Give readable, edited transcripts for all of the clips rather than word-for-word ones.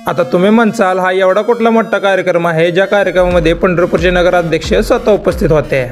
आता तुम्ही म्हणसाल हा एवढा कुठला मोठा कार्यक्रम आहे ज्या कार्यक्रमामध्ये पंढरपूरचे नगराध्यक्ष स्वतः उपस्थित होते.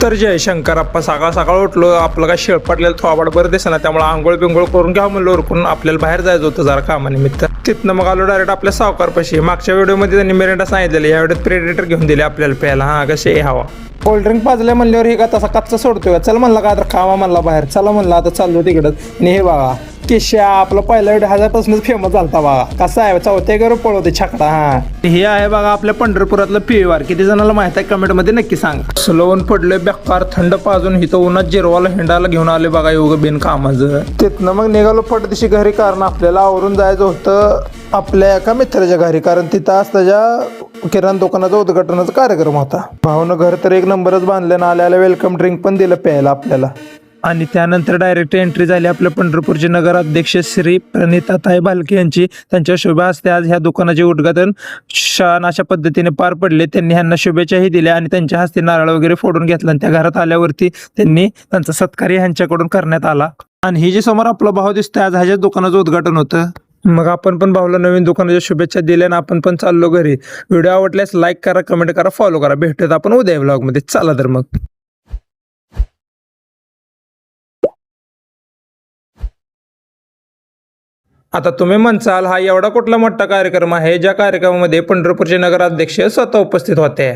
तर जय शंकरप्पा, सकाळ सकाळ उठलो, आपलं काय शेळपटलेलं थोबाड बरं दिसेना, त्यामुळे आंघोळ बिंघोळ करून घ्या म्हणलं उरकून. आपल्याला बाहेर जायचं होतं जरा कामानिमित्त. तिथनं मग आलो डायरेक्ट आपल्या सावकारपाशी. मागच्या व्हिडिओमध्ये त्यांनी मिरिंडा सांगितलेलं, या व्हिडिओत प्रेडेटर घेऊन दिले आपल्याला प्यायला. हा कसे हवा कोल्ड्रिंक पाजल्या म्हणल्यावर हे का तसा कच्चा सोडतोय. चल म्हणला का आता खावा म्हणला बाहेर, चला म्हणला आता चाललो तिकडं. आणि हे बघा केशा आपला पहिला व्हिडिओ ह्याच्यापासूनच फेमस झालता बघा. कसा आहे चौथ्या घर पळवते छकडा. हा हे आहे बघा आपल्या पंढरपुरातलं पिवार. किती जणांना माहित आहे कमेंटमध्ये नक्की सांगा. सलवून पडले बेकार थंड पाजून इथं उन्हात जिरवाला हिंडायला घेऊन आले बघा एवढं बिन कामाचं. तिथनं मग निघालो पटदिशी घरी, कारण आपल्याला आवरून जायचं होतं आपल्या एका मित्राच्या घरी, कारण तिथं आज त्याच्या किराणा दुकानाचा उद्घाटनाचा कार्यक्रम होता. भाऊनं घर तर एक नंबरच बांधलं ना, आल्याला वेलकम ड्रिंक पण दिलं प्यायला आपल्याला. आणि त्यानंतर डायरेक्ट एंट्री झाली आपल्या पंढरपूरचे नगराध्यक्ष श्री प्रणिताताई भालके यांची. त्यांच्या शुभ हस्ते आज ह्या दुकानाचे उद्घाटन छान अशा पद्धतीने पार पडले. त्यांनी ह्यांना शुभेच्छाही दिल्या आणि त्यांच्या हस्ते नारळ वगैरे फोडून घेतला. आणि त्या घरात आल्यावरती त्यांनी त्यांचा सत्कार ह्यांच्याकडून करण्यात आला. आणि ही जी समोर आपला भाऊ दिसतोय, आज ह्याच्याच दुकानाचं उद्घाटन होतं. मग आपण पण भाऊला नवीन दुकानाच्या शुभेच्छा दिल्या आणि आपण पण चाललो घरी. व्हिडिओ आवडल्यास लाईक करा, कमेंट करा, फॉलो करा. भेटूयात आपण उद्या व्लॉगमध्ये. चला तर मग. आता तुम्ही म्हणसाल हा एवढा कुठला मोठा कार्यक्रम आहे ज्या कार्यक्रमामध्ये पंढरपूरचे नगराध्यक्ष स्वतः उपस्थित होते.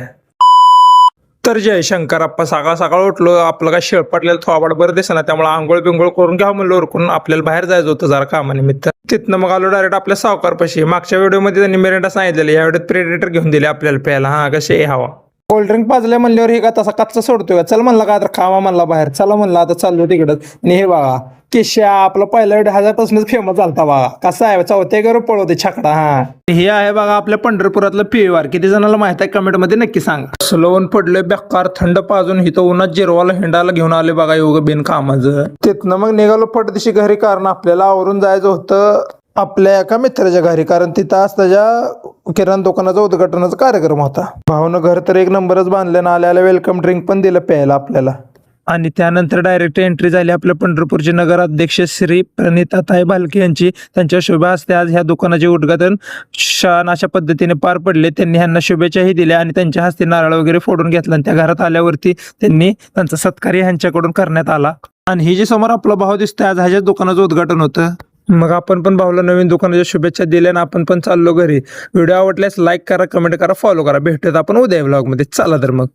तर जय शंकरप्पा, सकाळ सकाळ उठलो, आपलं काय शेळपटलेलं थोबाड बरं दिसेना, त्यामुळे आंघोळ बिंघोळ करून घ्या म्हणलं उरकून. आपल्याला बाहेर जायचं होतं जरा कामानिमित्त. तिथनं मग आलो डायरेक्ट आपल्या सावकारपाशी. मागच्या व्हिडिओमध्ये त्यांनी मिरिंडा सांगितलेलं, या व्हिडिओत प्रेडेटर घेऊन दिले आपल्याला प्यायला. हा कसे हवा कोल्ड्रिंक पाजल्या म्हणल्यावर हे का तसा कच्चा सोडतोय. चल म्हणला का आता खावा म्हणला बाहेर, चला म्हणला आता चाललो तिकडं. आणि हे बघा केशा आपला पहिला व्हिडिओ ह्याच्यापासूनच फेमस झालता बघा. कसा आहे चौथ्या घर पळवते छकडा. हा हे आहे बघा आपल्या पंढरपुरातलं पिवार. किती जणांना माहित आहे कमेंटमध्ये नक्की सांगा. सलवून पडले बेकार थंड पाजून इथं उन्हात जिरवाला हिंडायला घेऊन आले बघा एवढं बिन कामाचं. तिथनं मग निघालो पटदिशी घरी, कारण आपल्याला आवरून जायचं होतं आपल्या एका मित्राच्या घरी, कारण तिथं आज त्याच्या किराणा दुकानाचा उद्घाटनाचा कार्यक्रम होता. भाऊनं घर तर एक नंबरच बांधलं ना, आल्याला वेलकम ड्रिंक पण दिलं प्यायला आपल्याला. आणि त्यानंतर डायरेक्ट एंट्री झाली आपल्या पंढरपूरचे नगराध्यक्ष श्री प्रणिताताई भालके यांची. त्यांच्या शुभ हस्ते आज ह्या दुकानाचे उद्घाटन छान अशा पद्धतीने पार पडले. त्यांनी ह्यांना शुभेच्छाही दिल्या आणि त्यांच्या हस्ते नारळ वगैरे फोडून घेतला. आणि त्या घरात आल्यावरती त्यांनी त्यांचा सत्कार ह्यांच्याकडून करण्यात आला. आणि ही जी समोर आपला भाऊ दिसतोय, आज ह्याच्याच दुकानाचं उद्घाटन होतं. मग आपण पण भाऊला नवीन दुकानाच्या शुभेच्छा दिल्या आणि आपण पण चाललो घरी. व्हिडिओ आवडल्यास लाईक करा, कमेंट करा, फॉलो करा. भेटूयात आपण उद्या व्लॉगमध्ये. चला तर मग.